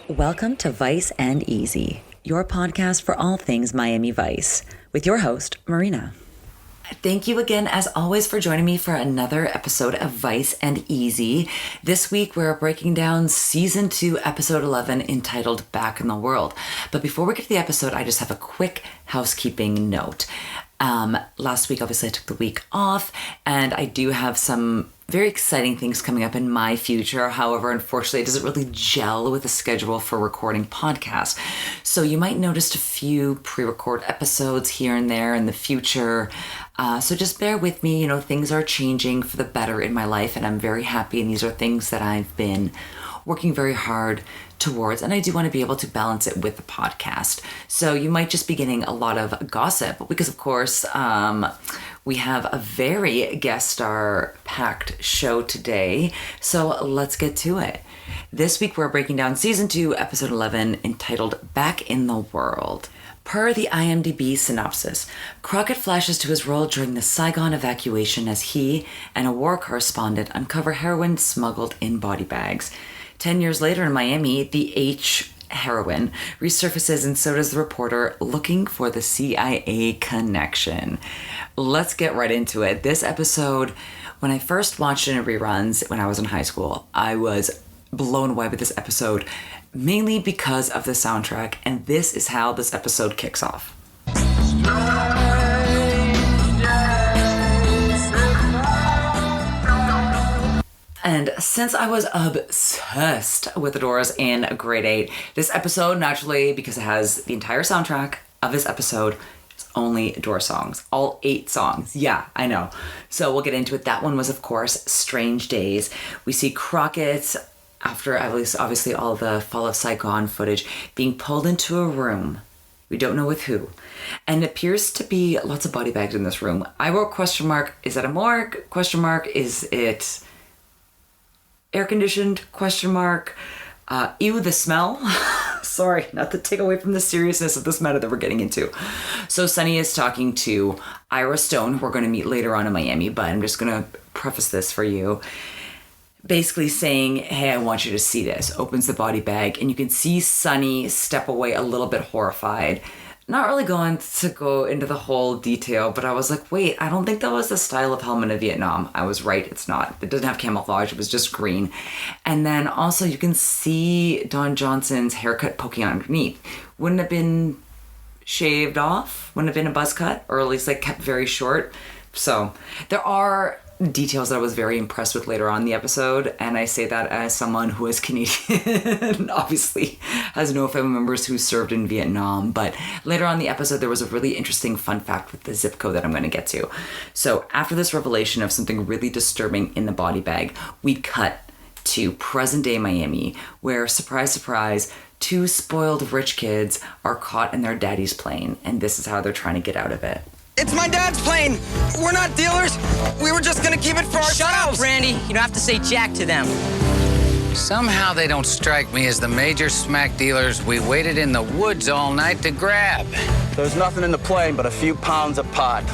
Welcome to Vice and Easy, your podcast for all things Miami Vice, with your host, Marina. Thank you again, as always, for joining me for another episode of Vice and Easy. This week, we're breaking down Season 2, Episode 11, entitled Back in the World. But before we get to the episode, I just have a quick housekeeping note. Last week, obviously, I took the week off, and I do have some very exciting things coming up in my future. However, unfortunately, it doesn't really gel with the schedule for recording podcasts. So you might notice a few pre-record episodes here and there in the future. So just bear with me. You know, things are changing for the better in my life, and I'm very happy. And these are things that I've been working very hard towards, and I do want to be able to balance it with the podcast. So you might just be getting a lot of gossip because, of course, we have a very guest star packed show today. So let's get to it. This week we're breaking down Season 2, Episode 11, entitled Back in the World. Per the IMDb synopsis, Crockett flashes to his role during the Saigon evacuation as he and a war correspondent uncover heroin smuggled in body bags. 10 years later in Miami, the heroin resurfaces, and so does the reporter looking for the CIA connection. Let's get right into it. This episode, when I first watched it in reruns when I was in high school, I was blown away with this episode, mainly because of the soundtrack, and this is how this episode kicks off. And since I was obsessed with the Doors in grade 8, this episode, naturally, because it has the entire soundtrack of this episode, is only Doors songs. All 8 songs. Yeah, I know. So we'll get into it. That one was, of course, Strange Days. We see Crockett, after at least obviously all the Fall of Saigon footage, being pulled into a room. We don't know with who. And it appears to be lots of body bags in this room. I wrote question mark, is that a morgue? Question mark, is it air-conditioned? Question mark. Ew, the smell. Sorry, not to take away from the seriousness of this matter that we're getting into. So Sunny is talking to Ira Stone, who we're going to meet later on in Miami, but I'm just going to preface this for you. Basically saying, hey, I want you to see this. Opens the body bag, and you can see Sunny step away a little bit horrified. Not really going to go into the whole detail, but I was like, wait, I don't think that was the style of helmet in Vietnam. I was right, it's not. It doesn't have camouflage, it was just green. And then also you can see Don Johnson's haircut poking underneath. Wouldn't have been shaved off, wouldn't have been a buzz cut, or at least like kept very short. So there are details that I was very impressed with later on in the episode, and I say that as someone who is Canadian, obviously has no family members who served in Vietnam, but later on in the episode there was a really interesting fun fact with the zip code that I'm going to get to. So after this revelation of something really disturbing in the body bag, we cut to present day Miami, where, surprise, surprise, 2 spoiled rich kids are caught in their daddy's plane, and this is how they're trying to get out of it. It's my dad's plane. We're not dealers. We were just gonna keep it for ourselves. Shut up, Randy. You don't have to say jack to them. Somehow they don't strike me as the major smack dealers we waited in the woods all night to grab. There's nothing in the plane but a few pounds of pot.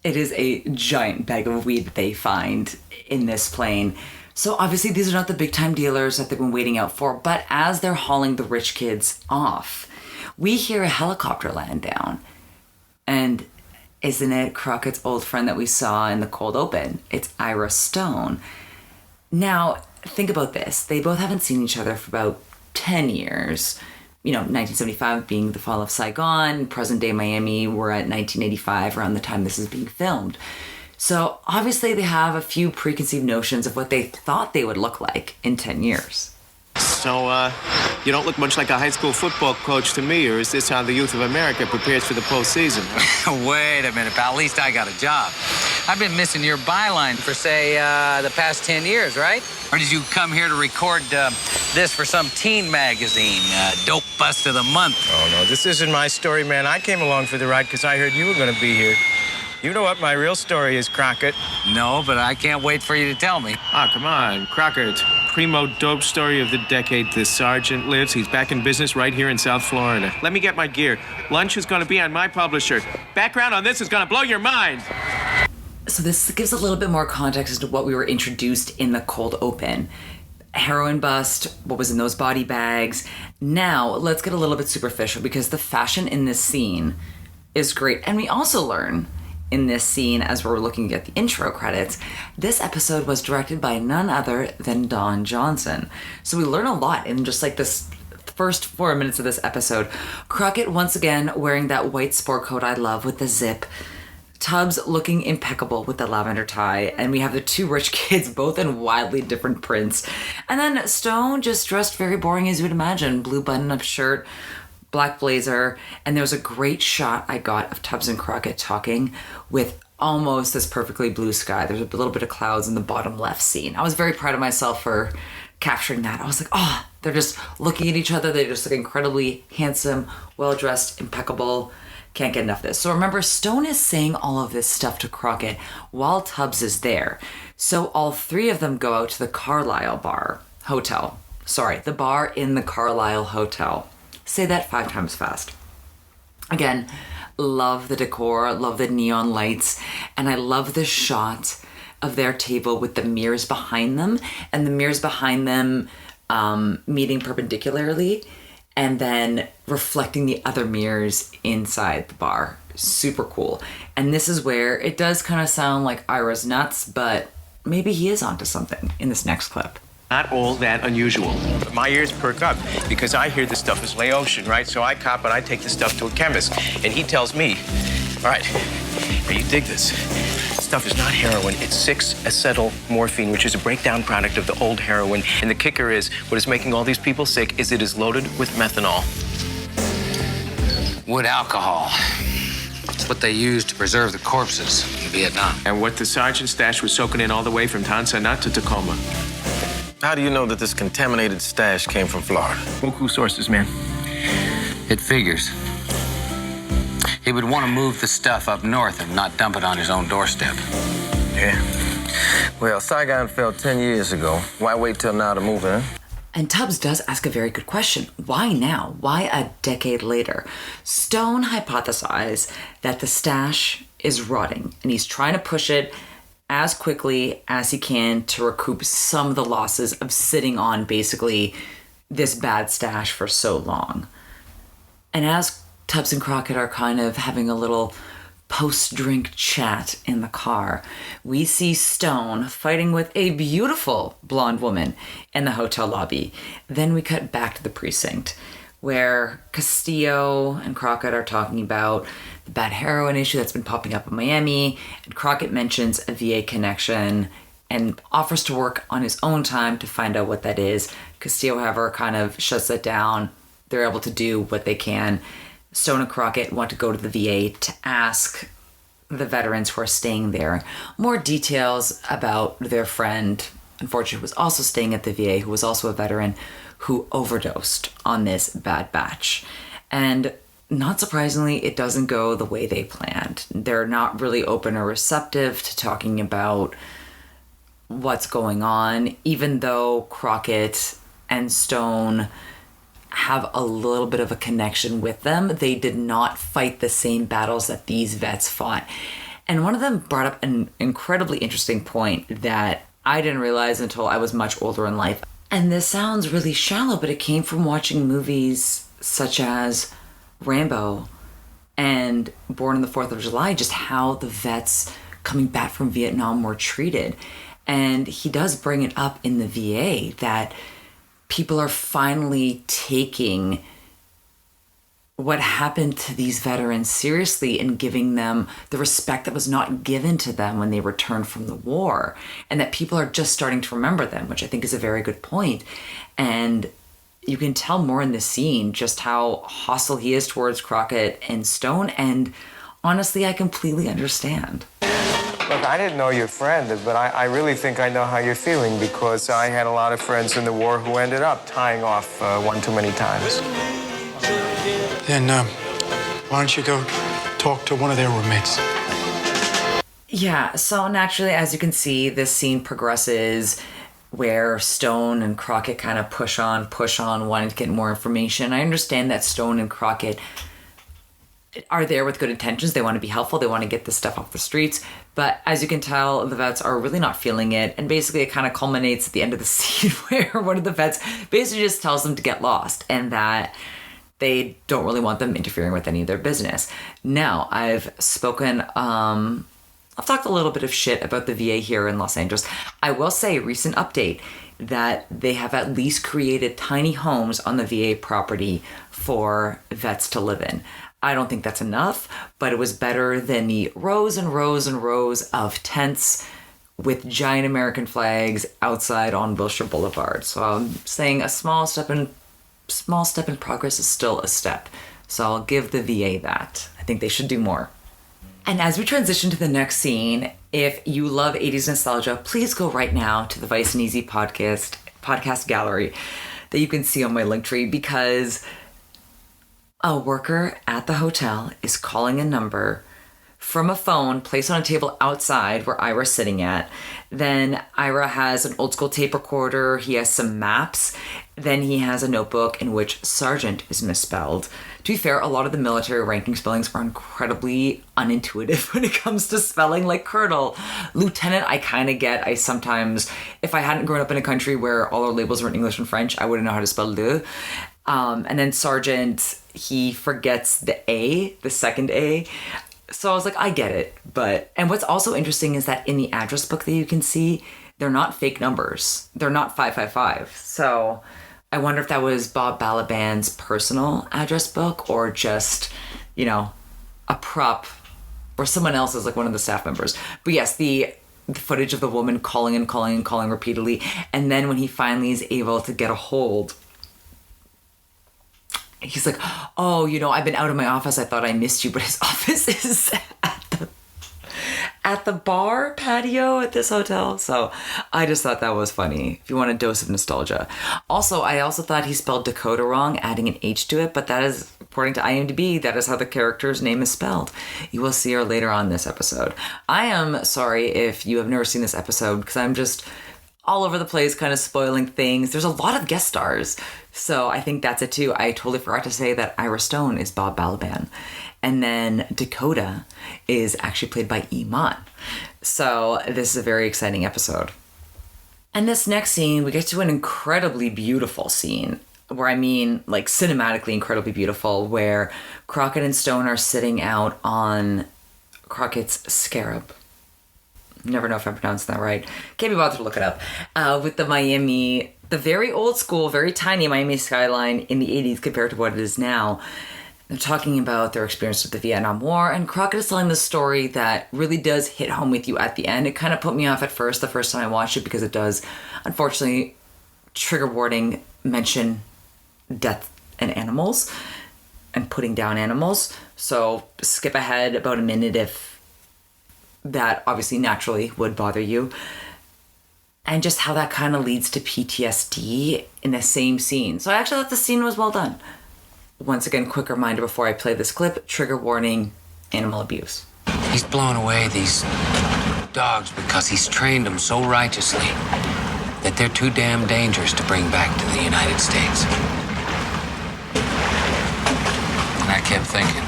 It is a giant bag of weed that they find in this plane. So obviously these are not the big time dealers that they've been waiting out for, but as they're hauling the rich kids off, we hear a helicopter land down. And isn't it Crockett's old friend that we saw in the cold open? It's Ira Stone. Now, think about this. They both haven't seen each other for about 10 years. You know, 1975 being the fall of Saigon, present day Miami, we're at 1985, around the time this is being filmed. So obviously they have a few preconceived notions of what they thought they would look like in 10 years. So, you don't look much like a high school football coach to me, or is this how the youth of America prepares for the postseason? Wait a minute, pal. At least I got a job. I've been missing your byline for, say, the past 10 years, right? Or did you come here to record this for some teen magazine, Dope Bust of the Month? Oh, no, this isn't my story, man. I came along for the ride because I heard you were going to be here. You know what my real story is, Crockett. No, but I can't wait for you to tell me. Ah, come on, Crockett. Primo dope story of the decade. The sergeant lives. He's back in business right here in South Florida. Let me get my gear. Lunch is going to be on my publisher. Background on this is going to blow your mind. So this gives a little bit more context as to what we were introduced in the cold open. heroin bust, what was in those body bags. Now, let's get a little bit superficial because the fashion in this scene is great. And we also learn in this scene, as we're looking at the intro credits, this episode was directed by none other than Don Johnson. So we learn a lot in just like this first 4 minutes of this episode. Crockett once again wearing that white sport coat I love with the zip. Tubbs looking impeccable with the lavender tie. And we have the two rich kids both in wildly different prints. And then Stone just dressed very boring as you would imagine. Blue button-up shirt, black blazer. And there was a great shot I got of Tubbs and Crockett talking with almost this perfectly blue sky. There's a little bit of clouds in the bottom left scene. I was very proud of myself for capturing that. I was like, oh, they're just looking at each other. They just look incredibly handsome, well-dressed, impeccable. Can't get enough of this. So remember, Stone is saying all of this stuff to Crockett while Tubbs is there. So all three of them go out to the Carlisle the bar in the Carlisle Hotel. Say that 5 times fast. Again, love the decor, love the neon lights, and I love the shot of their table with the mirrors behind them, and the mirrors behind them meeting perpendicularly, and then reflecting the other mirrors inside the bar. Super cool. And this is where it does kind of sound like Ira's nuts, but maybe he is onto something in this next clip. Not all that unusual. But my ears perk up because I hear this stuff is Laotian, right? So I cop and I take the stuff to a chemist, and he tells me, all right, now you dig this. Stuff is not heroin, it's 6-acetyl-morphine, which is a breakdown product of the old heroin. And the kicker is, what is making all these people sick is it is loaded with methanol. Wood alcohol. It's what they used to preserve the corpses in Vietnam. And what the sergeant stash was soaking in all the way from Tan Son Nhut to Tacoma. How do you know that this contaminated stash came from Florida? Local sources, man. It figures. He would want to move the stuff up north and not dump it on his own doorstep. Yeah. Well, Saigon fell 10 years ago. Why wait till now to move in? And Tubbs does ask a very good question. Why now? Why a decade later? Stone hypothesized that the stash is rotting, and he's trying to push it as quickly as he can to recoup some of the losses of sitting on basically this bad stash for so long. And as Tubbs and Crockett are kind of having a little post-drink chat in the car, we see Stone fighting with a beautiful blonde woman in the hotel lobby. Then we cut back to the precinct where Castillo and Crockett are talking about the bad heroin issue that's been popping up in Miami, and Crockett mentions a VA connection and offers to work on his own time to find out what that is. Castillo, however, kind of shuts that down. They're able to do what they can. Stone and Crockett want to go to the VA to ask the veterans who are staying there more details about their friend, unfortunately, who was also staying at the VA, who was also a veteran, who overdosed on this bad batch. And not surprisingly, it doesn't go the way they planned. They're not really open or receptive to talking about what's going on, even though Crockett and Stone have a little bit of a connection with them. They did not fight the same battles that these vets fought. And one of them brought up an incredibly interesting point that I didn't realize until I was much older in life. And this sounds really shallow, but it came from watching movies such as Rambo and Born on the 4th of July, just how the vets coming back from Vietnam were treated. And he does bring it up in the VA that people are finally taking what happened to these veterans seriously and giving them the respect that was not given to them when they returned from the war, and that people are just starting to remember them, which I think is a very good point. And you can tell more in this scene just how hostile he is towards Crockett and Stone, and honestly, I completely understand. Look, I didn't know your friend, but I really think I know how you're feeling, because I had a lot of friends in the war who ended up tying off one too many times. Then why don't you go talk to one of their roommates? Yeah, so naturally, as you can see, this scene progresses where Stone and Crockett kind of push on, wanting to get more information. I understand that Stone and Crockett are there with good intentions. They want to be helpful. They want to get this stuff off the streets. But as you can tell, the vets are really not feeling it. And basically it kind of culminates at the end of the scene where one of the vets basically just tells them to get lost and that they don't really want them interfering with any of their business. Now, I've talked a little bit of shit about the VA here in Los Angeles. I will say, recent update, that they have at least created tiny homes on the VA property for vets to live in. I don't think that's enough, but it was better than the rows and rows and rows of tents with giant American flags outside on Wilshire Boulevard. So I'm saying a small step in progress is still a step. So I'll give the VA that. I think they should do more. And as we transition to the next scene, if you love 80s nostalgia, please go right now to the Vice and Easy podcast gallery that you can see on my Linktree, because a worker at the hotel is calling a number from a phone placed on a table outside where Ira's sitting at. Then Ira has an old school tape recorder. He has some maps. Then he has a notebook in which Sergeant is misspelled. To be fair, a lot of the military ranking spellings are incredibly unintuitive when it comes to spelling, like Colonel. Lieutenant, I kind of get. I sometimes, if I hadn't grown up in a country where all our labels were in English and French, I wouldn't know how to spell le. And then Sergeant, he forgets the A, the second A. So I was like, I get it. And what's also interesting is that in the address book that you can see, they're not fake numbers. They're not 555. So I wonder if that was Bob Balaban's personal address book or just, a prop, or someone else's, like one of the staff members. But yes, the footage of the woman calling and calling and calling repeatedly. And then when he finally is able to get a hold, he's like, oh, I've been out of my office. I thought I missed you, but his office is at the bar patio at this hotel. So I just thought that was funny, if you want a dose of nostalgia. Also, I also thought he spelled Dakota wrong, adding an H to it, but that is, according to IMDb, that is how the character's name is spelled. You will see her later on this episode. I am sorry if you have never seen this episode, because I'm just all over the place, kind of spoiling things. There's a lot of guest stars, so I think that's it too. I totally forgot to say that Ira Stone is Bob Balaban. And then Dakota is actually played by Iman. So this is a very exciting episode. And this next scene, we get to an incredibly beautiful scene, where cinematically incredibly beautiful, where Crockett and Stone are sitting out on Crockett's Scarab. Never know if I'm pronouncing that right. Can't be bothered to look it up. With the very old school, very tiny Miami skyline in the 80s compared to what it is now. They're talking about their experience with the Vietnam War, and Crockett is telling this story that really does hit home with you at the end. It kind of put me off at first, the first time I watched it, because it does, unfortunately, trigger warning, mention death and animals and putting down animals. So skip ahead about a minute if that obviously naturally would bother you. And just how that kind of leads to PTSD in the same scene. So I actually thought the scene was well done. Once again, quick reminder before I play this clip, trigger warning, animal abuse. He's blown away these dogs because he's trained them so righteously that they're too damn dangerous to bring back to the United States. And I kept thinking,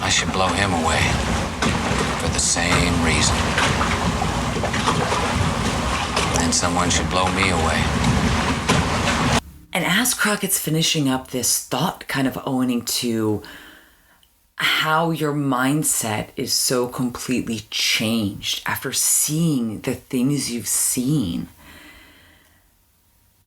I should blow him away for the same reason. And someone should blow me away. And as Crockett's finishing up this thought, kind of owning to how your mindset is so completely changed after seeing the things you've seen.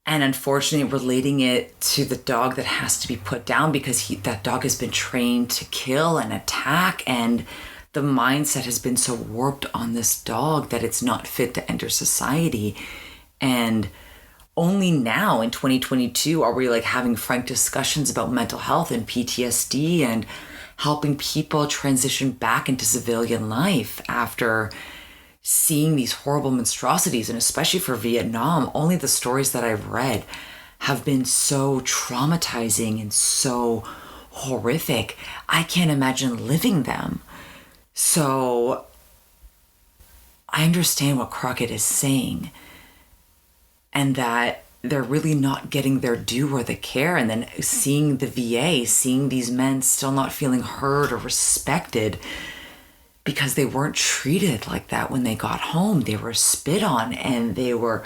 And unfortunately, relating it to the dog that has to be put down because that dog has been trained to kill and attack. And the mindset has been so warped on this dog that it's not fit to enter society. And only now in 2022 are we having frank discussions about mental health and PTSD and helping people transition back into civilian life after seeing these horrible monstrosities. And especially for Vietnam, only the stories that I've read have been so traumatizing and so horrific. I can't imagine living them. So I understand what Crockett is saying, and that they're really not getting their due or the care. And then seeing the VA, seeing these men still not feeling heard or respected, because they weren't treated like that when they got home. They were spit on and they were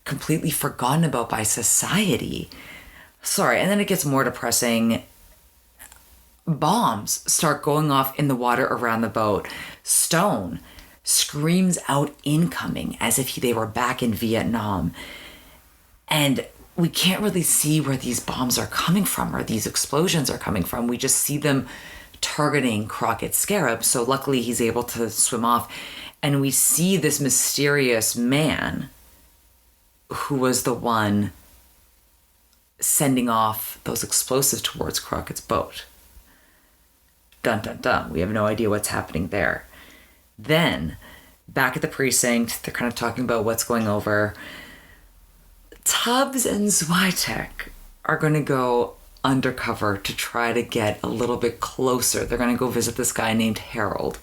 completely forgotten about by society. Sorry, and then it gets more depressing. Bombs start going off in the water around the boat. Stone screams out incoming as if they were back in Vietnam. And we can't really see where these bombs are coming from or these explosions are coming from. We just see them targeting Crockett's scarab. So luckily he's able to swim off. And we see this mysterious man who was the one sending off those explosives towards Crockett's boat. Dun, dun, dun. We have no idea what's happening there. Then, back at the precinct, they're kind of talking about what's going over. Tubbs and Switek are going to go undercover to try to get a little bit closer. They're going to go visit this guy named Harold.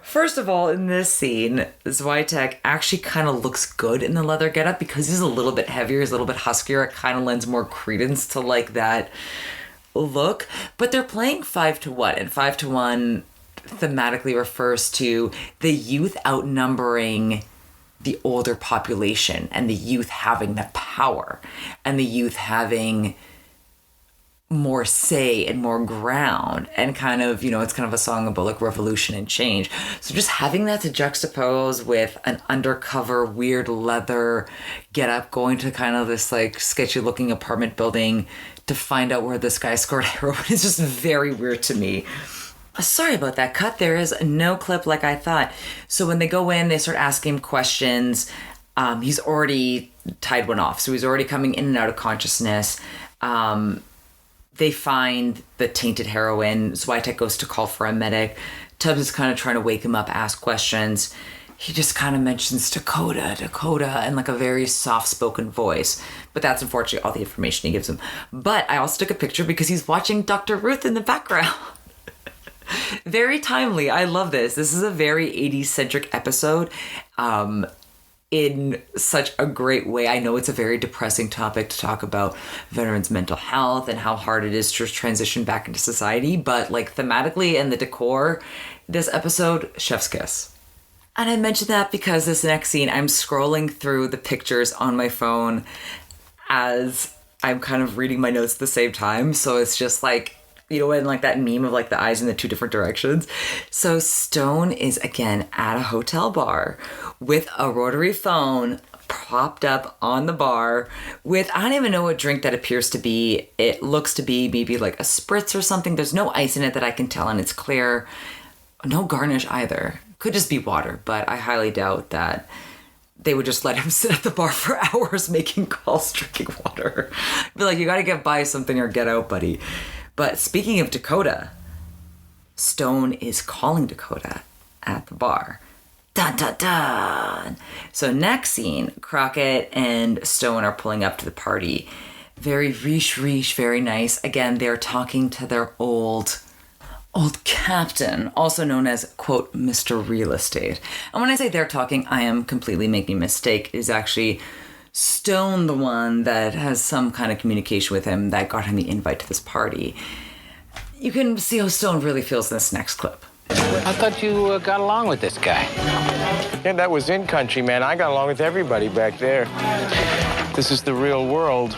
First of all, in this scene, Switek actually kind of looks good in the leather getup because he's a little bit heavier, he's a little bit huskier. It kind of lends more credence to like that look. But they're playing 5-1, and 5-1 thematically refers to the youth outnumbering the older population and the youth having the power and the youth having more say and more ground, and kind of, it's kind of a song about like revolution and change. So just having that to juxtapose with an undercover weird leather get up, going to kind of this like sketchy looking apartment building to find out where this guy scored heroin is just very weird to me. Sorry about that cut. There is no clip like I thought. So when they go in, they start asking him questions. He's already tied one off. So he's already coming in and out of consciousness. They find the tainted heroin. Switek goes to call for a medic. Tubbs is kind of trying to wake him up, ask questions. He just kind of mentions Dakota, and like a very soft-spoken voice. But that's unfortunately all the information he gives him. But I also took a picture because he's watching Dr. Ruth in the background. Very timely. I love this. This is a very 80s-centric episode. In such a great way. I know it's a very depressing topic to talk about veterans' mental health and how hard it is to transition back into society, but like thematically and the decor, this episode, chef's kiss. And I mentioned that because this next scene, I'm scrolling through the pictures on my phone as I'm kind of reading my notes at the same time. So it's just like, in like that meme of like the eyes in the two different directions. So Stone is again at a hotel bar with a rotary phone propped up on the bar with, I don't even know what drink that appears to be. It looks to be maybe like a spritz or something. There's no ice in it that I can tell, and it's clear. No garnish either. Could just be water, but I highly doubt that they would just let him sit at the bar for hours making calls, drinking water. Be like, you got to get by something or get out, buddy. But speaking of Dakota, Stone is calling Dakota at the bar. Dun, dun, dun. So next scene, Crockett and Stone are pulling up to the party. Very riche, very nice. Again, they're talking to their old captain, also known as, quote, Mr. Real Estate. And when I say they're talking, I am completely making a mistake. It is actually Stone, the one that has some kind of communication with him that got him the invite to this party. You can see how Stone really feels in this next clip. I thought you got along with this guy. Yeah, that was in country, man. I got along with everybody back there. This is the real world.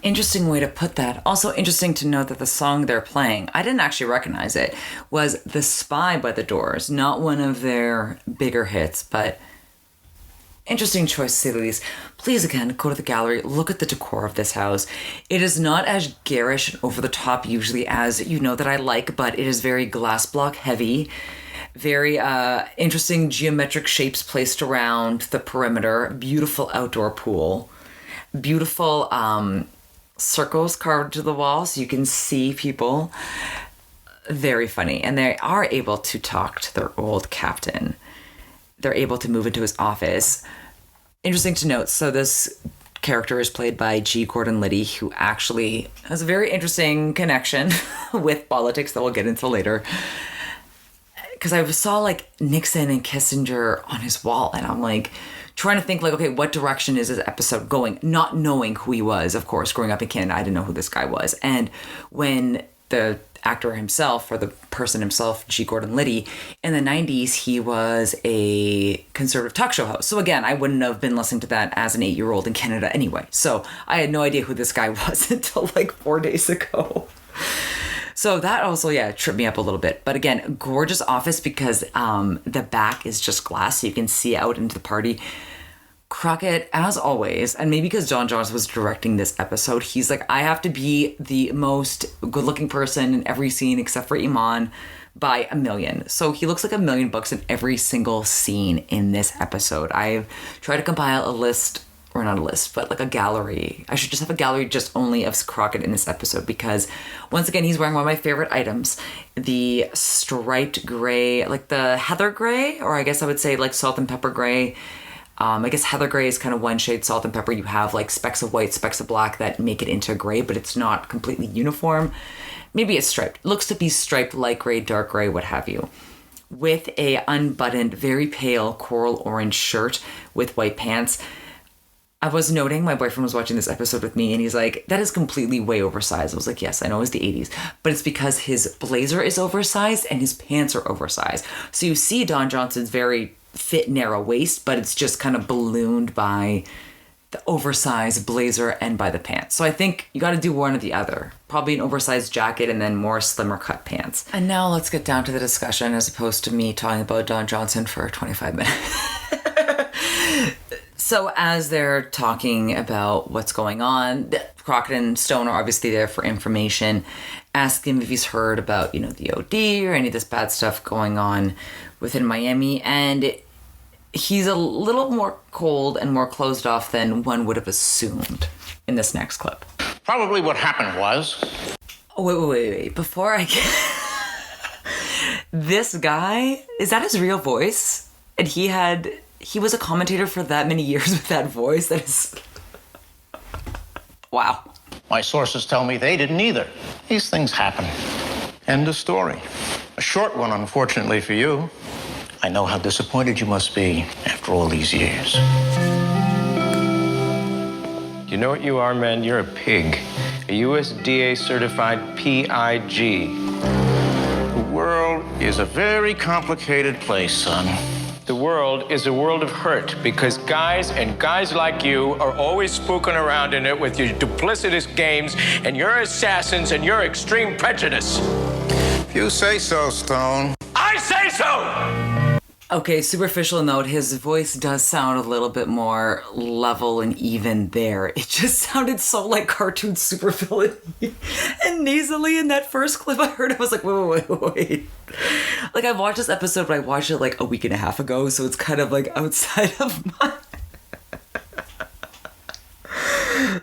Interesting way to put that. Also interesting to note that the song they're playing, I didn't actually recognize it, was The Spy by the Doors. Not one of their bigger hits, but interesting choice to say the least. Please, again, go to the gallery, look at the decor of this house. It is not as garish and over the top usually as that I like, but it is very glass block heavy. Very interesting geometric shapes placed around the perimeter. Beautiful outdoor pool. Beautiful circles carved to the wall so you can see people. Very funny. And they are able to talk to their old captain. They're able to move into his office. Interesting to note, so this character is played by G. Gordon Liddy, who actually has a very interesting connection with politics that we'll get into later. Because I saw like Nixon and Kissinger on his wall, and I'm like, trying to think like, okay, what direction is this episode going? Not knowing who he was, of course. Growing up in Canada, I didn't know who this guy was. And when the actor himself, or the person himself, G. Gordon Liddy, in the 90s, he was a conservative talk show host. So again, I wouldn't have been listening to that as an 8-year-old in Canada anyway. So I had no idea who this guy was until like 4 days ago. So that also, tripped me up a little bit. But again, gorgeous office because the back is just glass, so you can see out into the party. Crockett, as always, and maybe because Don Johnson was directing this episode, he's like, I have to be the most good-looking person in every scene except for Iman by a million. So he looks like $1 million in every single scene in this episode. I've tried to compile a list, or not a list, but like a gallery. I should just have a gallery just only of Crockett in this episode because, once again, he's wearing one of my favorite items, the striped gray, like the heather gray, or I guess I would say like salt and pepper gray. I guess heather gray is kind of one shade, salt and pepper. You have like specks of white, specks of black that make it into gray, but it's not completely uniform. Maybe it's striped. It looks to be striped, light gray, dark gray, what have you. With a unbuttoned, very pale coral orange shirt with white pants. I was noting, my boyfriend was watching this episode with me and he's like, that is completely way oversized. I was like, yes, I know it's the 80s, but it's because his blazer is oversized and his pants are oversized. So you see Don Johnson's very fit, narrow waist, but it's just kind of ballooned by the oversized blazer and by the pants. So I think you got to do one or the other. Probably an oversized jacket and then more slimmer cut pants. And now let's get down to the discussion as opposed to me talking about Don Johnson for 25 minutes. So as they're talking about what's going on, Crockett and Stone are obviously there for information, ask him if he's heard about, the OD or any of this bad stuff going on within Miami. And he's a little more cold and more closed off than one would have assumed in this next clip. Probably what happened was... Oh, wait. Before I get... This guy, is that his real voice? And he was a commentator for that many years with that voice. That is... Wow. My sources tell me they didn't either. These things happen. End of story. A short one, unfortunately for you. I know how disappointed you must be after all these years. You know what you are, man? You're a pig. A USDA certified PIG. The world is a very complicated place, son. The world is a world of hurt because guys like you are always spooking around in it with your duplicitous games and your assassins and your extreme prejudice. If you say so, Stone. I say so! Okay, superficial note, his voice does sound a little bit more level and even there. It just sounded so like cartoon supervillain and nasally in that first clip I heard. I was like, wait. Like, I watched this episode, but I watched it like a week and a half ago, so it's kind of like outside of my...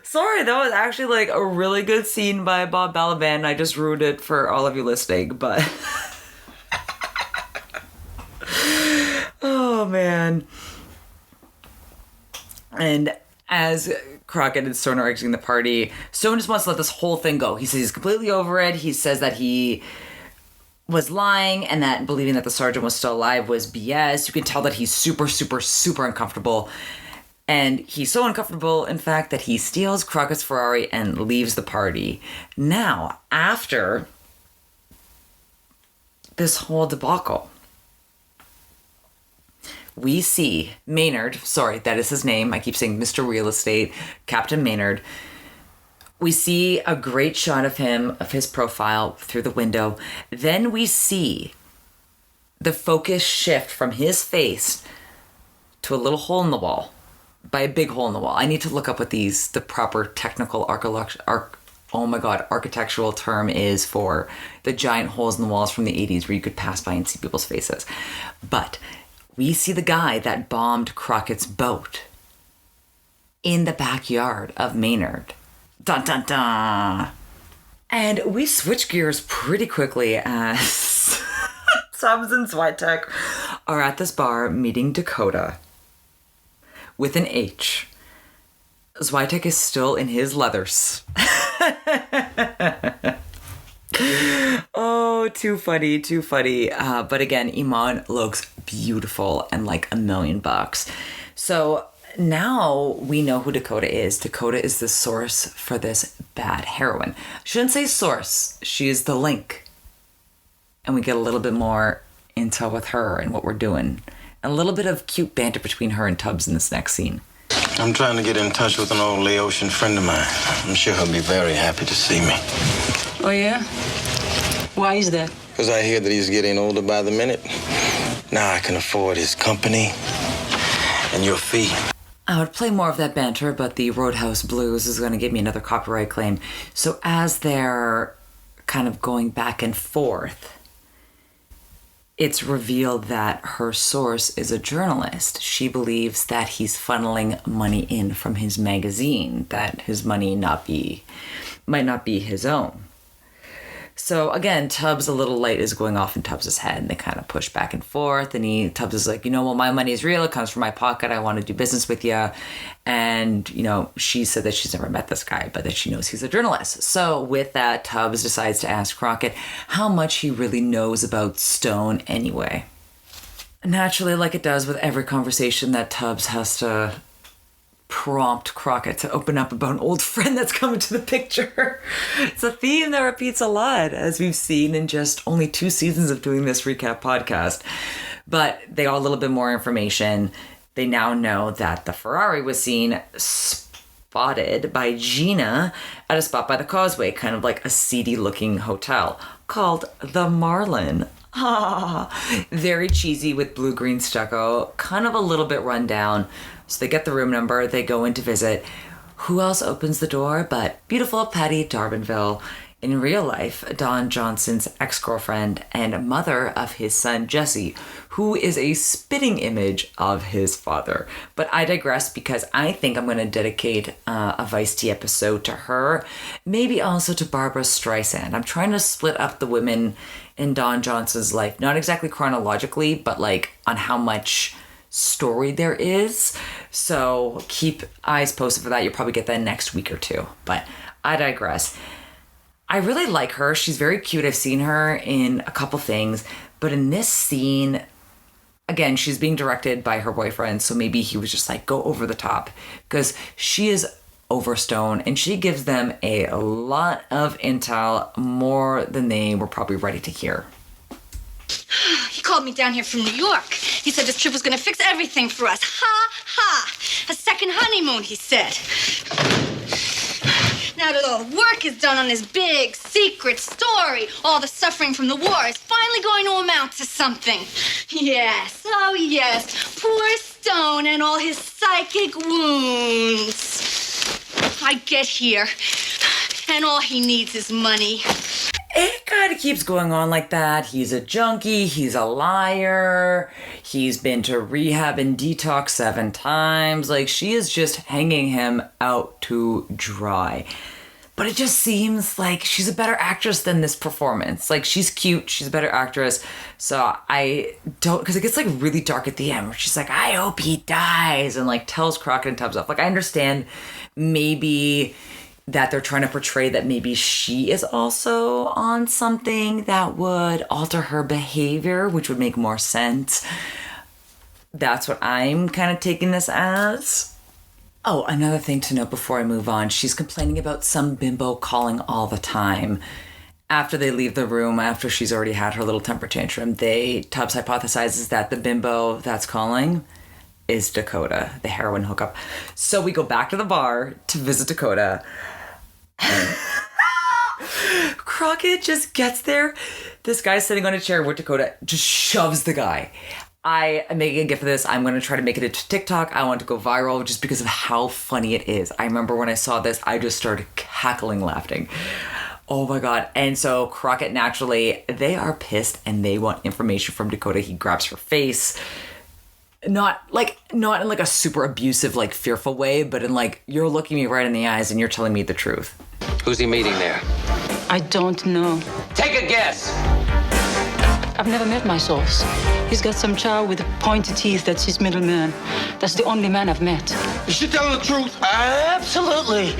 Sorry, that was actually like a really good scene by Bob Balaban. I just ruined it for all of you listening, but... Oh, man. And as Crockett and Stone are exiting the party, Stone just wants to let this whole thing go. He says he's completely over it. He says that he was lying and that believing that the sergeant was still alive was BS. You can tell that he's super, super, super uncomfortable. And he's so uncomfortable, in fact, that he steals Crockett's Ferrari and leaves the party. Now, after this whole debacle, we see Maynard, sorry, that is his name. I keep saying Mr. Real Estate, Captain Maynard. We see a great shot of him, of his profile through the window. Then we see the focus shift from his face to a little hole in the wall, by a big hole in the wall. I need to look up what the proper technical architectural term is for the giant holes in the walls from the 80s where you could pass by and see people's faces. But we see the guy that bombed Crockett's boat in the backyard of Maynard. Dun, dun, dun. And we switch gears pretty quickly as Tubbs and Switek are at this bar meeting Dakota with an H. Switek is still in his leathers. Oh, too funny. But again, Iman looks beautiful and like $1 million. So now we know who Dakota is. Dakota is the source for this bad heroin. I shouldn't say source. She is the link. And we get a little bit more intel with her and what we're doing. A little bit of cute banter between her and Tubbs in this next scene. I'm trying to get in touch with an old Laotian friend of mine. I'm sure he'll be very happy to see me. Oh, yeah? Why is that? Because I hear that he's getting older by the minute. Now I can afford his company and your fee. I would play more of that banter, but the Roadhouse Blues is going to give me another copyright claim. So as they're kind of going back and forth, it's revealed that her source is a journalist. She believes that he's funneling money in from his magazine, that his money might not be his own. So again, Tubbs, a little light is going off in Tubbs' head, and they kind of push back and forth. And Tubbs is like, well, my money is real. It comes from my pocket. I want to do business with you. And, she said that she's never met this guy, but that she knows he's a journalist. So with that, Tubbs decides to ask Crockett how much he really knows about Stone anyway. Naturally, like it does with every conversation, that Tubbs has to prompt Crockett to open up about an old friend that's come into the picture. It's a theme that repeats a lot, as we've seen in just only 2 seasons of doing this recap podcast. But they got a little bit more information. They now know that the Ferrari was seen spotted by Gina at a spot by the causeway, kind of like a seedy-looking hotel called the Marlin. Very cheesy with blue-green stucco, kind of a little bit run down. So they get the room number, they go in to visit. Who else opens the door but beautiful Patti D'Arbanville, in real life, Don Johnson's ex-girlfriend and mother of his son Jesse, who is a spitting image of his father. But I digress, because I think I'm going to dedicate a Vice-T episode to her, maybe also to Barbara Streisand. I'm trying to split up the women in Don Johnson's life, not exactly chronologically, but like on how much story there is. So keep eyes posted for that. You'll probably get that next week or 2. But I digress. I really like her. She's very cute. I've seen her in a couple things. But in this scene, again, she's being directed by her boyfriend. So maybe he was just like, go over the top. Because she is over Stone. And she gives them a lot of intel, more than they were probably ready to hear. He called me down here from New York. He said this trip was going to fix everything for us. Ha, ha. A second honeymoon, he said. Now that all the work is done on this big, secret story, all the suffering from the war is finally going to amount to something. Yes, oh yes, poor Stone and all his psychic wounds. I get here, and all he needs is money. It kind of keeps going on like that. He's a junkie. He's a liar. He's been to rehab and detox 7 times. Like, she is just hanging him out to dry. But it just seems like she's a better actress than this performance. Like, she's cute. She's a better actress. So I don't... Because it gets, like, really dark at the end where she's like, I hope he dies. And, like, tells Crockett and Tubbs off. Like, I understand maybe that they're trying to portray that maybe she is also on something that would alter her behavior, which would make more sense. That's what I'm kind of taking this as. Oh, another thing to note before I move on. She's complaining about some bimbo calling all the time. After they leave the room, after she's already had her little temper tantrum, Tubbs hypothesizes that the bimbo that's calling is Dakota, the heroin hookup. So we go back to the bar to visit Dakota. Crockett just gets there. This guy's sitting on a chair with Dakota, just shoves the guy. I am making a gift of this. I'm going to try to make it into TikTok. I want to go viral just because of how funny it is. I remember when I saw this, I just started cackling, laughing. Oh my God. And so Crockett, naturally, they are pissed and they want information from Dakota. He grabs her face. Not in like a super abusive, like fearful way, but in like, you're looking me right in the eyes and you're telling me the truth. Who's he meeting there? I don't know. Take a guess. I've never met my source. He's got some chow with pointed teeth. That's his middleman. That's the only man I've met. Is she telling the truth? Absolutely.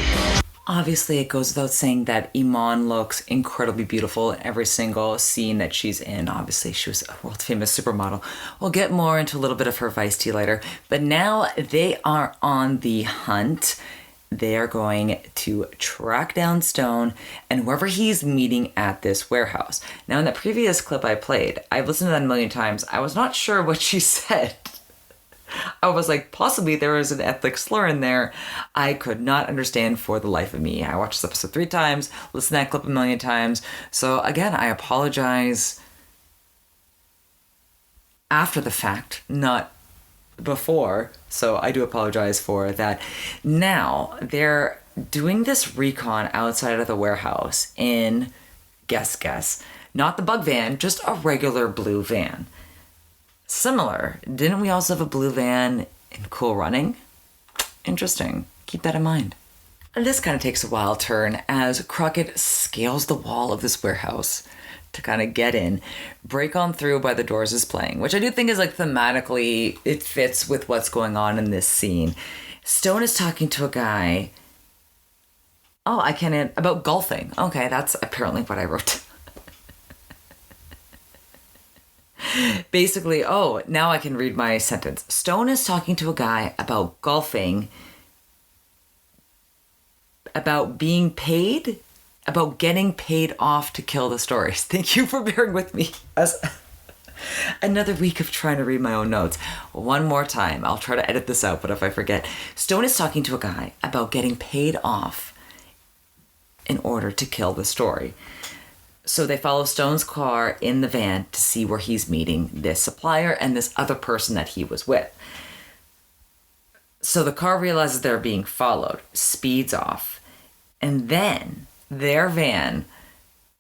Obviously, it goes without saying that Iman looks incredibly beautiful in every single scene that she's in. Obviously, she was a world-famous supermodel. We'll get more into a little bit of her vice tea later. But now they are on the hunt. They are going to track down Stone and whoever he's meeting at this warehouse. Now, in the previous clip I played, I've listened to that a million times. I was not sure what she said. I was like, possibly there was an ethnic slur in there. I could not understand for the life of me. I watched this episode 3 times, listened to that clip a million times. So again, I apologize after the fact, not before. So I do apologize for that. Now, they're doing this recon outside of the warehouse in, guess, not the bug van, just a regular blue van. Similar, didn't we also have a blue van in Cool Running? Interesting. Keep that in mind. And this kind of takes a wild turn as Crockett scales the wall of this warehouse to kind of get in, break on through by the Doors is playing, which I do think is like thematically, it fits with what's going on in this scene. Stone is talking to a guy. About golfing. Okay, that's apparently what I wrote. Basically, now I can read my sentence. Stone is talking to a guy about golfing, about being paid, about getting paid off to kill the stories. Thank you for bearing with me. As another week of trying to read my own notes. One more time. I'll try to edit this out, but if I forget. Stone is talking to a guy about getting paid off in order to kill the story. So they follow Stone's car in the van to see where he's meeting this supplier and this other person that he was with. So the car realizes they're being followed, speeds off, and then their van,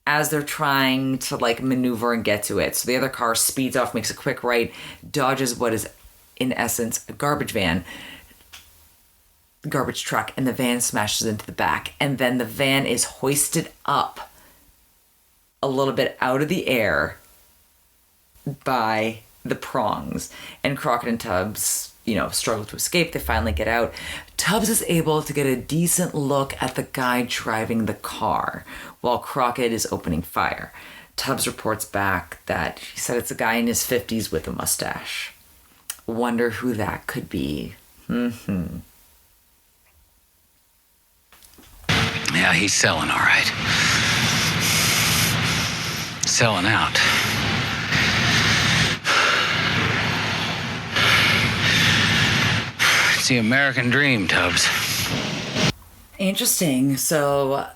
as they're trying to like maneuver and get to it, so the other car speeds off, makes a quick right, dodges what is in essence a garbage truck, and the van smashes into the back, and then the van is hoisted up a little bit out of the air by the prongs. And Crockett and Tubbs, struggle to escape. They finally get out. Tubbs is able to get a decent look at the guy driving the car while Crockett is opening fire. Tubbs reports back that he said it's a guy in his 50s with a mustache. Wonder who that could be. Yeah, he's selling all right. Selling out. It's the American dream, Tubbs. Interesting. So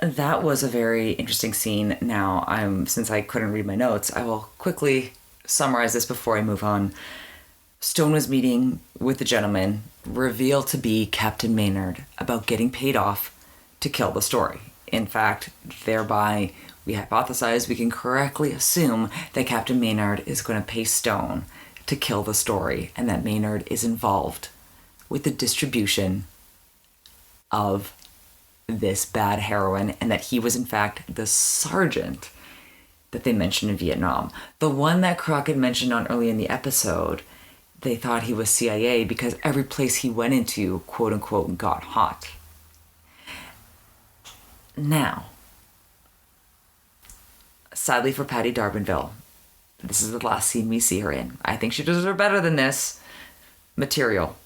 that was a very interesting scene. Now, since I couldn't read my notes, I will quickly summarize this before I move on. Stone was meeting with the gentleman, revealed to be Captain Maynard, about getting paid off to kill the story. In fact, thereby we hypothesize we can correctly assume that Captain Maynard is going to pay Stone to kill the story and that Maynard is involved with the distribution of this bad heroin and that he was in fact the sergeant that they mentioned in Vietnam. The one that Crockett mentioned on early in the episode, they thought he was CIA because every place he went into, quote unquote, got hot. Now, sadly for Patti D'Arbanville, this is the last scene we see her in. I think she deserves better than this material.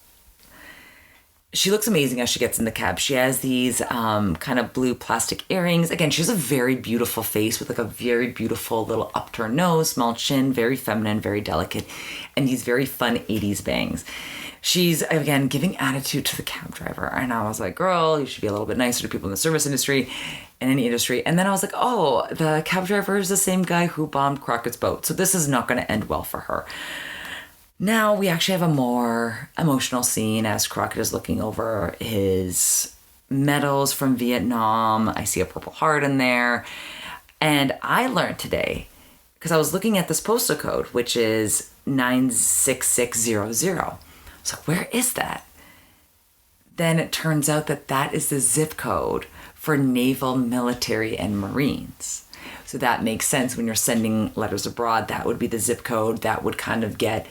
She looks amazing as she gets in the cab. She has these kind of blue plastic earrings. Again, she has a very beautiful face with like a very beautiful little upturned nose, small chin, very feminine, very delicate, and these very fun 80s bangs. She's, again, giving attitude to the cab driver. And I was like, girl, you should be a little bit nicer to people in the service industry and any industry. And then I was like, oh, the cab driver is the same guy who bombed Crockett's boat. So this is not going to end well for her. Now we actually have a more emotional scene as Crockett is looking over his medals from Vietnam. I see a Purple Heart in there. And I learned today, because I was looking at this postal code, which is 96600. So where is that? Then it turns out that that is the zip code for Naval, Military, and Marines. So that makes sense when you're sending letters abroad. That would be the zip code that would kind of get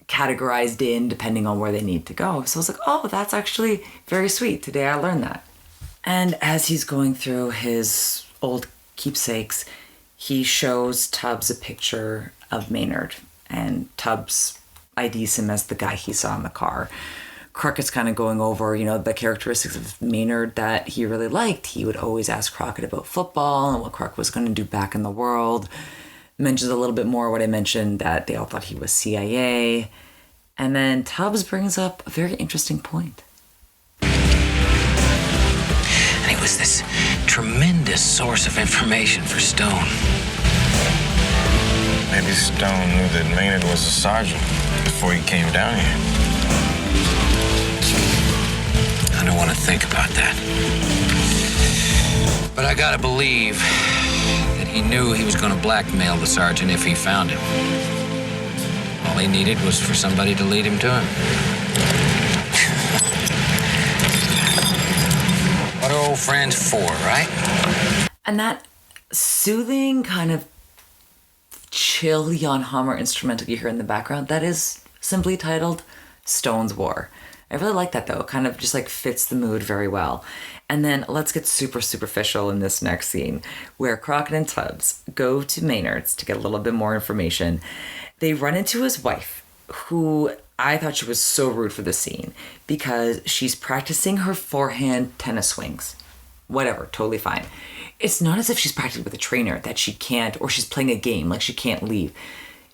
categorized in depending on where they need to go. So I was like, oh, that's actually very sweet. Today I learned that. And as he's going through his old keepsakes, he shows Tubbs a picture of Maynard, and Tubbs IDs him as the guy he saw in the car. Crockett's kind of going over, the characteristics of Maynard that he really liked. He would always ask Crockett about football and what Crockett was going to do back in the world. Mentions a little bit more what I mentioned, that they all thought he was CIA. And then Tubbs brings up a very interesting point. And he was this tremendous source of information for Stone. Maybe Stone knew that Maynard was a sergeant before he came down here. I don't want to think about that. But I gotta believe that he knew he was going to blackmail the sergeant if he found him. All he needed was for somebody to lead him to him. What are old friends for, right? And that soothing kind of chill Jan Hammer instrumental you hear in the background, that is simply titled Stone's War. I really like that, though. It kind of just fits the mood very well. And then let's get super superficial in this next scene, where Crockett and Tubbs go to Maynard's to get a little bit more information. They run into his wife, who I thought she was so rude for this scene, because she's practicing her forehand tennis swings. Whatever, totally fine. It's not as if she's practicing with a trainer that she can't, or she's playing a game, she can't leave.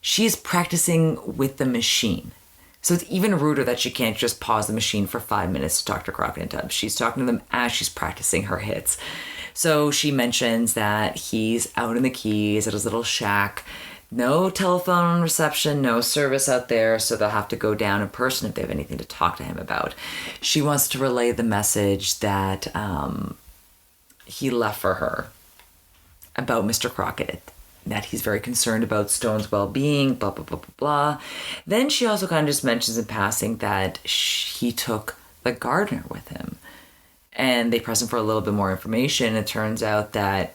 She's practicing with the machine. So it's even ruder that she can't just pause the machine for 5 minutes to talk to Crockett and Tubbs. She's talking to them as she's practicing her hits. So she mentions that he's out in the Keys at his little shack. No telephone reception, no service out there, so they'll have to go down in person if they have anything to talk to him about. She wants to relay the message that he left for her about Mr. Crockett, that he's very concerned about Stone's well-being, blah, blah, blah, blah, blah. Then she also kind of just mentions in passing that he took the gardener with him. And they press him for a little bit more information. It turns out that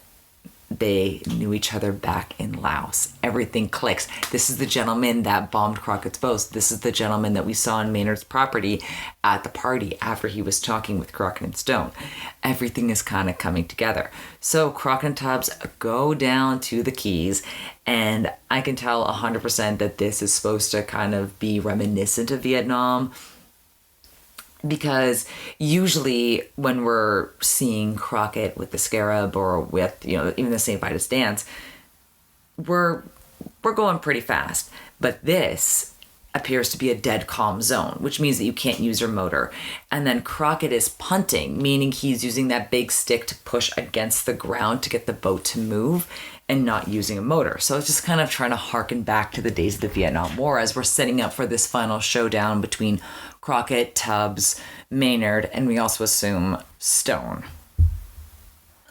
they knew each other back in Laos. Everything clicks. This is the gentleman that bombed Crockett's boat. This is the gentleman that we saw on Maynard's property at the party after he was talking with Crockett and Stone. Everything is kind of coming together. So Crockett and Tubbs go down to the Keys, and I can tell 100% that this is supposed to kind of be reminiscent of Vietnam, because usually when we're seeing Crockett with the Scarab or with, even the St. Vitus dance, we're going pretty fast. But this appears to be a dead calm zone, which means that you can't use your motor. And then Crockett is punting, meaning he's using that big stick to push against the ground to get the boat to move and not using a motor. So it's just kind of trying to harken back to the days of the Vietnam War as we're setting up for this final showdown between Crockett, Tubbs, Maynard, and we also assume Stone.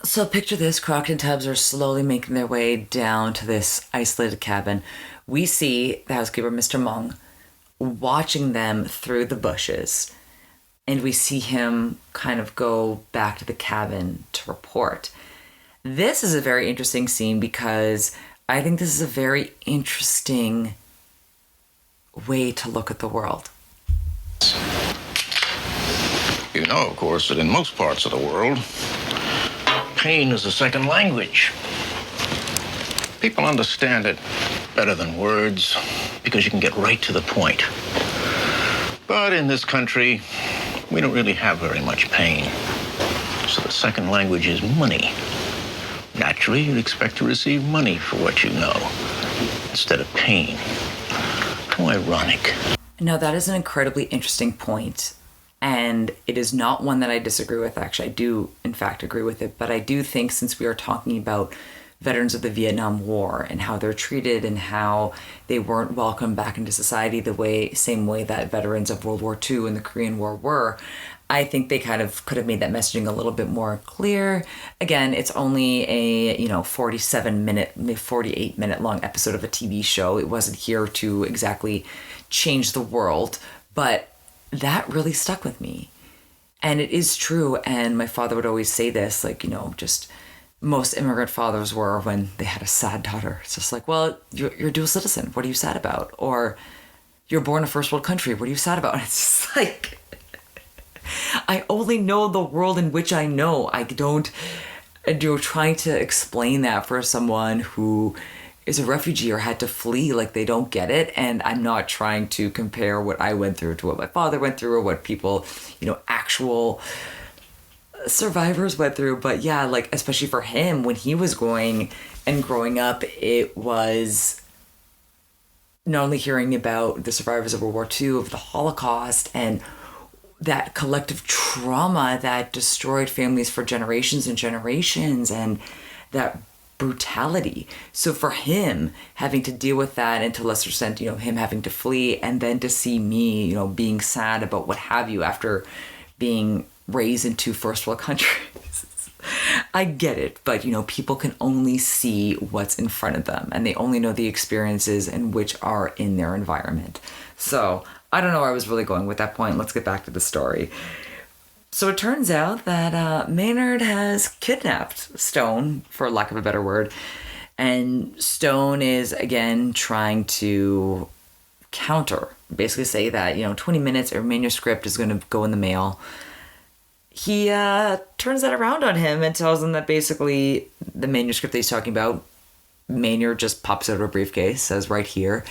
So picture this, Crockett and Tubbs are slowly making their way down to this isolated cabin. We see the housekeeper, Mr. Mung, watching them through the bushes, and we see him kind of go back to the cabin to report. This is a very interesting scene because I think this is a very interesting way to look at the world. You know, of course, that in most parts of the world, pain is a second language. People understand it better than words because you can get right to the point. But in this country, we don't really have very much pain. So the second language is money. Naturally, you'd expect to receive money for what you know instead of pain. How ironic. No, that is an incredibly interesting point. And it is not one that I disagree with. Actually, I do, in fact, agree with it. But I do think since we are talking about veterans of the Vietnam War and how they're treated and how they weren't welcomed back into society the same way that veterans of World War II and the Korean War were, I think they kind of could have made that messaging a little bit more clear. Again, it's only a 47-minute, 48-minute long episode of a TV show. It wasn't here to exactly change the world, but that really stuck with me. And it is true. And my father would always say this, just most immigrant fathers were when they had a sad daughter. It's just like, well, you're a dual citizen. What are you sad about? Or you're born in a first world country. What are you sad about? And it's just like, I only know the world in which I know. I don't, trying to explain that for someone who is a refugee or had to flee, like they don't get it. And I'm not trying to compare what I went through to what my father went through or what people, actual survivors went through. But yeah, like, especially for him, when he was growing up, it was not only hearing about the survivors of World War II, of the Holocaust, and that collective trauma that destroyed families for generations and generations, and that brutality. So for him, having to deal with that, and to a lesser extent, him having to flee, and then to see me, being sad about what have you after being raised in 2 first world countries. I get it, but people can only see what's in front of them, and they only know the experiences in which are in their environment. So I don't know where I was really going with that point. Let's get back to the story. So it turns out that Maynard has kidnapped Stone, for lack of a better word, and Stone is again trying to counter, basically say that 20 minutes or manuscript is going to go in the mail. He turns that around on him and tells him that basically the manuscript that he's talking about, Maynard just pops out of a briefcase, says right here,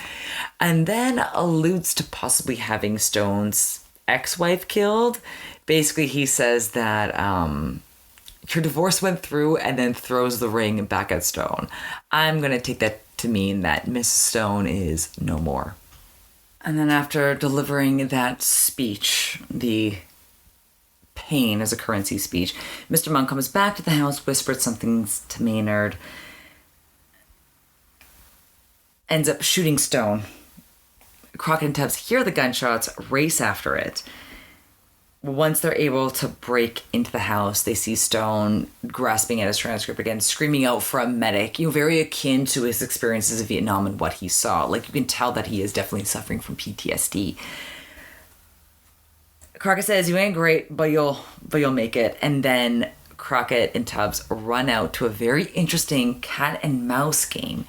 and then alludes to possibly having Stone's ex-wife killed. Basically, he says that your divorce went through, and then throws the ring back at Stone. I'm going to take that to mean that Miss Stone is no more. And then after delivering that speech, the pain as a currency speech, Mr. Monk comes back to the house, whispered something to Maynard, ends up shooting Stone. Crockett and Tubbs hear the gunshots, race after it. Once they're able to break into the house, they see Stone grasping at his transcript again, screaming out for a medic, very akin to his experiences in Vietnam and what he saw. Like, you can tell that he is definitely suffering from PTSD. Crockett says, "You ain't great, but you'll make it." And then Crockett and Tubbs run out to a very interesting cat and mouse game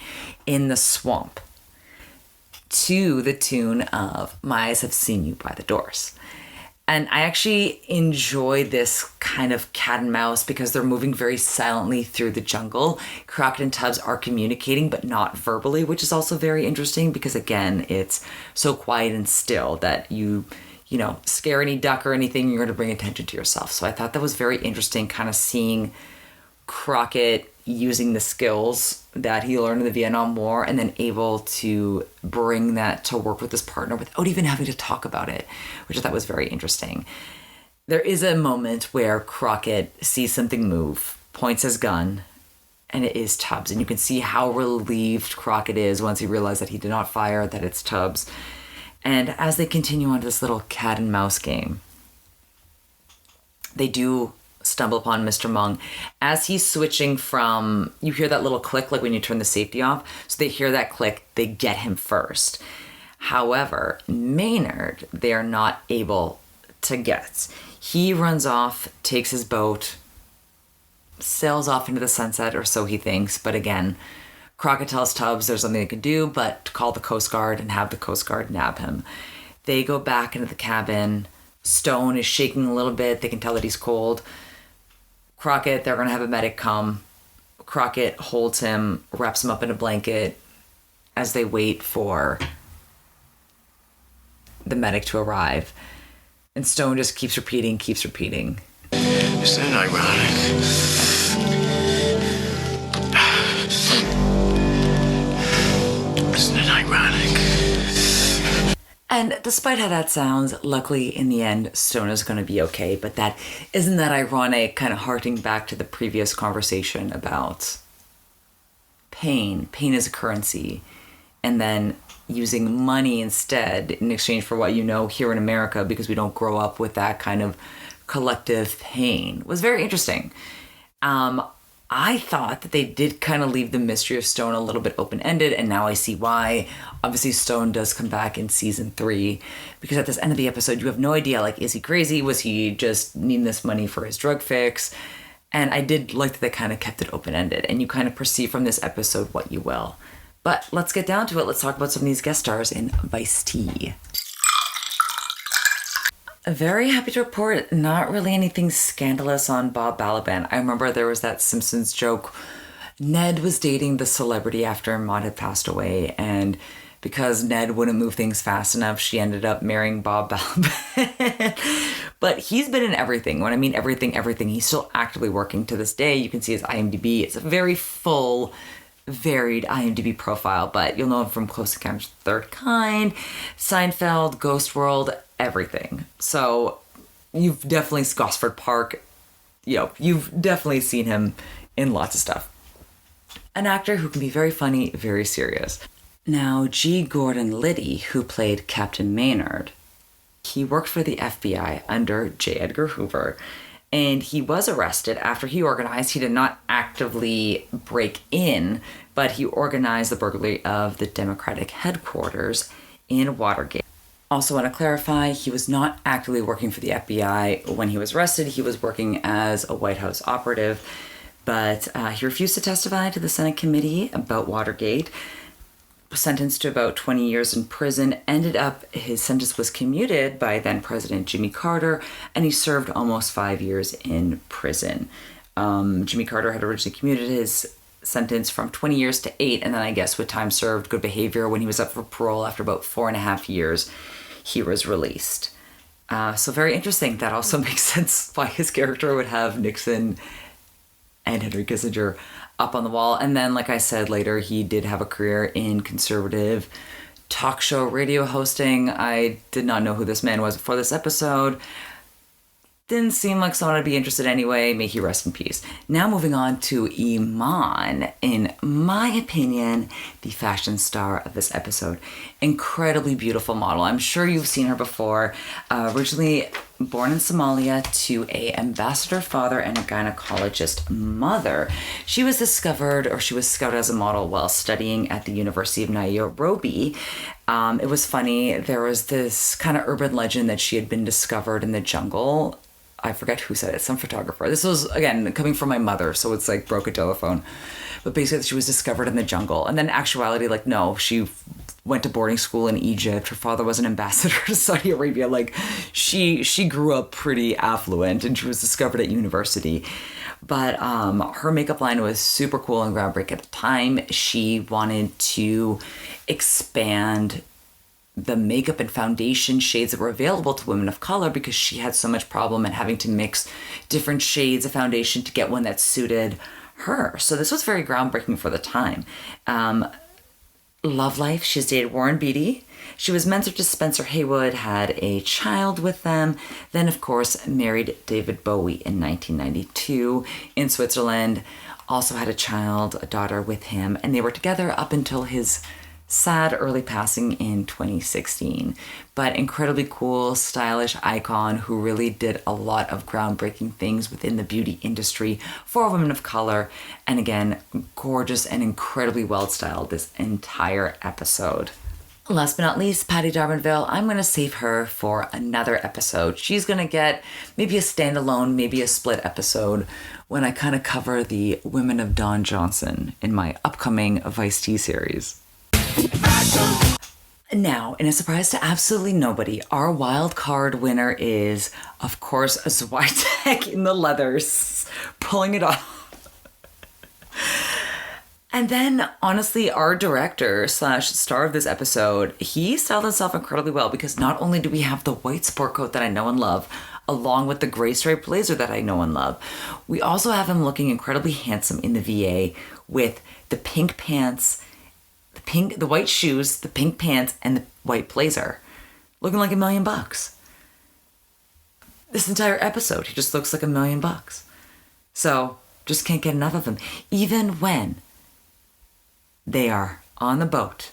in the swamp to the tune of "My Eyes Have Seen You" by the Doors. And I actually enjoy this kind of cat and mouse because they're moving very silently through the jungle. Crockett and Tubbs are communicating, but not verbally, which is also very interesting because, again, it's so quiet and still that you scare any duck or anything, you're going to bring attention to yourself. So I thought that was very interesting, kind of seeing Crockett using the skills that he learned in the Vietnam War and then able to bring that to work with his partner without even having to talk about it, which I thought was very interesting. There is a moment where Crockett sees something move, points his gun, and it is Tubbs. And you can see how relieved Crockett is once he realized that he did not fire, that it's Tubbs. And as they continue on this little cat and mouse game, they do stumble upon Mr. Monk as he's switching from, you hear that little click like when you turn the safety off. So they hear that click, they get him first. However, Maynard, they are not able to get. He runs off, takes his boat, sails off into the sunset, or so he thinks. But again, Crockett tells Tubbs there's something they can do, but to call the Coast Guard and have the Coast Guard nab him. They go back into the cabin. Stone is shaking a little bit. They can tell that he's cold. Crockett, they're going to have a medic come. Crockett holds him, wraps him up in a blanket as they wait for the medic to arrive. And Stone just keeps repeating. Is that ironic? Isn't it ironic? And despite how that sounds, luckily in the end, Stone is going to be okay. But that isn't that ironic, kind of harking back to the previous conversation about pain. Pain is a currency. And then using money instead in exchange for what you know here in America, because we don't grow up with that kind of collective pain, was very interesting. I thought that they did kind of leave the mystery of Stone a little bit open-ended, and now I see why. Obviously, Stone does come back in season 3, because at this end of the episode, you have no idea, like, is he crazy? Was he just needing this money for his drug fix? And I did like that they kind of kept it open-ended, and you kind of perceive from this episode what you will. But let's get down to it. Let's talk about some of these guest stars in Vice T. Very happy to report not really anything scandalous on Bob Balaban. I remember there was that Simpsons joke. Ned was dating the celebrity after Maude had passed away, and because Ned wouldn't move things fast enough, she ended up marrying Bob Balaban. But he's been in everything. When I mean everything, he's still actively working to this day. You can see his IMDb. It's a very full, varied IMDb profile, but you'll know him from Close Encounters of the Third Kind, Seinfeld, Ghost World, everything. So you've definitely Gosford Park. You've definitely seen him in lots of stuff. An actor who can be very funny, very serious. Now, G. Gordon Liddy, who played Captain Maynard, he worked for the FBI under J. Edgar Hoover, and he was arrested after he organized. He did not actively break in, but he organized the burglary of the Democratic headquarters in Watergate. Also want to clarify, he was not actively working for the FBI when he was arrested. He was working as a White House operative, but he refused to testify to the Senate committee about Watergate. Sentenced to about 20 years in prison. Ended up, his sentence was commuted by then President Jimmy Carter, and he served almost 5 years in prison. Jimmy Carter had originally commuted his sentence from 20 years to 8, and then I guess with time served, good behavior, when he was up for parole after about 4.5 years, he was released. So very interesting. That also makes sense why his character would have Nixon and Henry Kissinger up on the wall. And then, like I said, later he did have a career in conservative talk show radio hosting. I did not know who this man was before this episode. Didn't seem like someone I'd be interested anyway. May he rest in peace. Now moving on to Iman. In my opinion, the fashion star of this episode. Incredibly beautiful model. I'm sure you've seen her before. Originally born in Somalia to a ambassador father and a gynecologist mother. She was scouted as a model while studying at the University of Nairobi. It was funny. There was this kind of urban legend that she had been discovered in the jungle. I forget who said it, some photographer. This was, again, coming from my mother, so it's like broke a telephone. But basically, she was discovered in the jungle. And then in actuality, like, no, she went to boarding school in Egypt. Her father was an ambassador to Saudi Arabia. Like, she grew up pretty affluent, and she was discovered at university. But her makeup line was super cool and groundbreaking at the time. She wanted to expand the makeup and foundation shades that were available to women of color because she had so much problem at having to mix different shades of foundation to get one that suited her. So this was very groundbreaking for the time. Love life, she's dated Warren Beatty. She was mentored to Spencer Haywood, had a child with them, then of course married David Bowie in 1992 in Switzerland, also had a daughter with him, and they were together up until his sad early passing in 2016. But incredibly cool, stylish icon who really did a lot of groundbreaking things within the beauty industry for women of color. And again, gorgeous and incredibly well styled this entire episode. Last but not least, Patti D'Arbanville. I'm going to save her for another episode. She's going to get maybe a standalone, maybe a split episode when I kind of cover the women of Don Johnson in my upcoming Vice T series. Now, in a surprise to absolutely nobody, our wild card winner is, of course, Switek in the leathers, pulling it off. And then, honestly, our director / star of this episode, he styled himself incredibly well because not only do we have the white sport coat that I know and love, along with the gray striped blazer that I know and love, we also have him looking incredibly handsome in the VA with the pink pants, the white shoes, the pink pants, and the white blazer. Looking like $1 million. This entire episode, he just looks like $1 million. So, just can't get enough of him. Even when they are on the boat,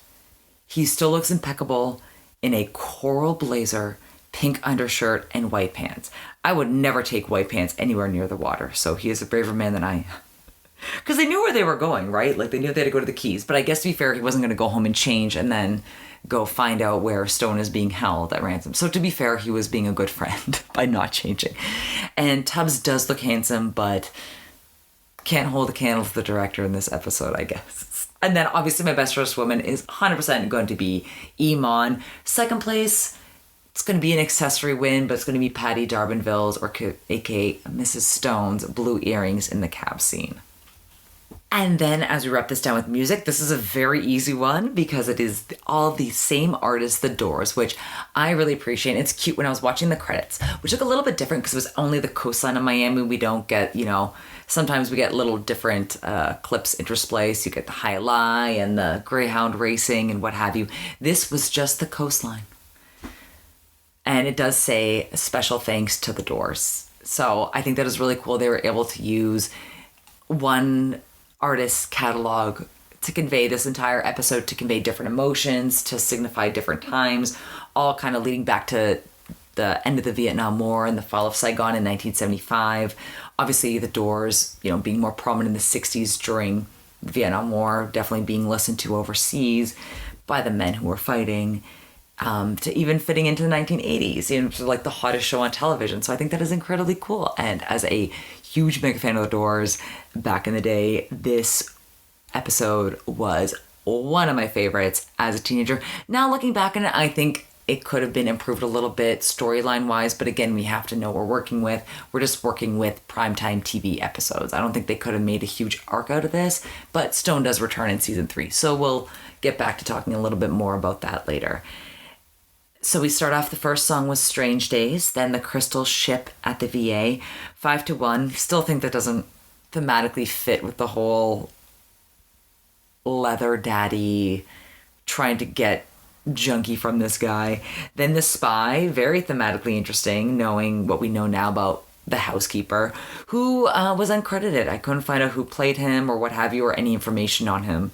he still looks impeccable in a coral blazer, pink undershirt, and white pants. I would never take white pants anywhere near the water, so he is a braver man than I am. Because they knew where they were going, right? Like, they knew they had to go to the Keys. But I guess, to be fair, he wasn't going to go home and change and then go find out where Stone is being held at ransom. So, to be fair, he was being a good friend by not changing. And Tubbs does look handsome, but can't hold a candle to the director in this episode, I guess. And then, obviously, my best dressed woman is 100% going to be Iman. Second place, It's going to be an accessory win, but it's going to be Patti D'Arbanville's, or aka Mrs. Stone's, blue earrings in the cab scene. And then as we wrap this down with music, this is a very easy one because it is all the same artists, The Doors, which I really appreciate. It's cute when I was watching the credits, which look a little bit different because it was only the coastline of Miami. We don't get, sometimes we get little different clips interspliced. You get the High Lie and the Greyhound racing and what have you. This was just the coastline. And it does say special thanks to The Doors. So I think that is really cool. They were able to use one artist's catalog to convey this entire episode, to convey different emotions, to signify different times, all kind of leading back to the end of the Vietnam War and the fall of Saigon in 1975. Obviously, The Doors, being more prominent in the 60s during the Vietnam War, definitely being listened to overseas by the men who were fighting, to even fitting into the 1980s, like the hottest show on television. So I think that is incredibly cool. And as a huge mega fan of The Doors back in the day, this episode was one of my favorites as a teenager. Now looking back on it, I think it could have been improved a little bit storyline wise, but again, we have to know what we're working with. We're just working with primetime TV episodes. I don't think they could have made a huge arc out of this, but Stone does return in season 3. So we'll get back to talking a little bit more about that later. So we start off, the first song was Strange Days, then The Crystal Ship at the VA, 5-1. Still think that doesn't thematically fit with the whole leather daddy trying to get junkie from this guy. Then The Spy, very thematically interesting, knowing what we know now about the housekeeper, who was uncredited. I couldn't find out who played him or what have you, or any information on him.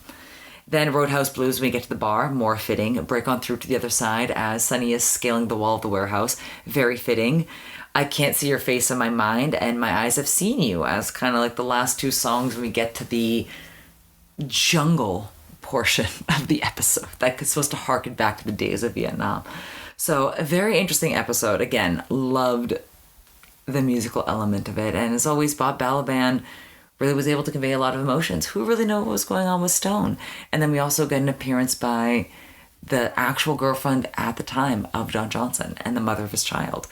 Then Roadhouse Blues, when we get to the bar, more fitting. Break on through to the other side as Sonny is scaling the wall of the warehouse. Very fitting. I Can't See Your Face in My Mind and My Eyes Have Seen You as kind of like the last two songs when we get to the jungle portion of the episode. That is supposed to harken back to the days of Vietnam. So a very interesting episode. Again, loved the musical element of it. And as always, Bob Balaban really was able to convey a lot of emotions. Who really knew what was going on with Stone? And then we also get an appearance by the actual girlfriend at the time of Don Johnson and the mother of his child.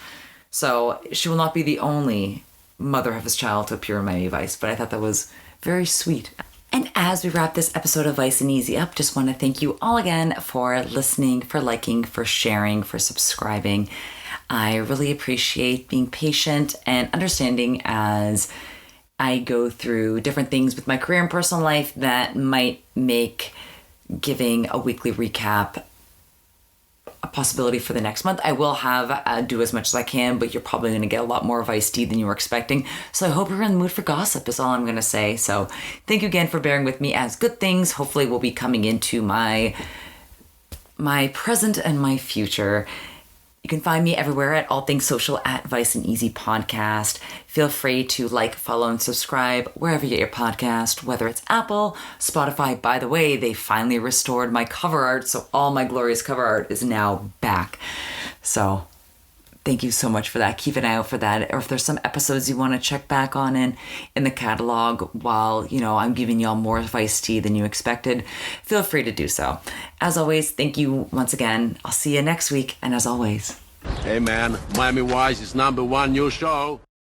So she will not be the only mother of his child to appear in Miami Vice, but I thought that was very sweet. And as we wrap this episode of Vice and Easy up, just want to thank you all again for listening, for liking, for sharing, for subscribing. I really appreciate being patient and understanding as I go through different things with my career and personal life that might make giving a weekly recap a possibility for the next month. I will have do as much as I can, but you're probably going to get a lot more of iced tea than you were expecting. So I hope you're in the mood for gossip is all I'm going to say. So thank you again for bearing with me as good things hopefully will be coming into my present and my future. You can find me everywhere at All Things Social at Vice and Easy Podcast. Feel free to like, follow, and subscribe wherever you get your podcast, whether it's Apple, Spotify. By the way, they finally restored my cover art, so all my glorious cover art is now back. So thank you so much for that. Keep an eye out for that. Or if there's some episodes you want to check back on in the catalog while, I'm giving y'all more Vice tea than you expected, feel free to do so. As always, thank you once again. I'll see you next week. And as always, hey man, Miami Vice is #1 new show.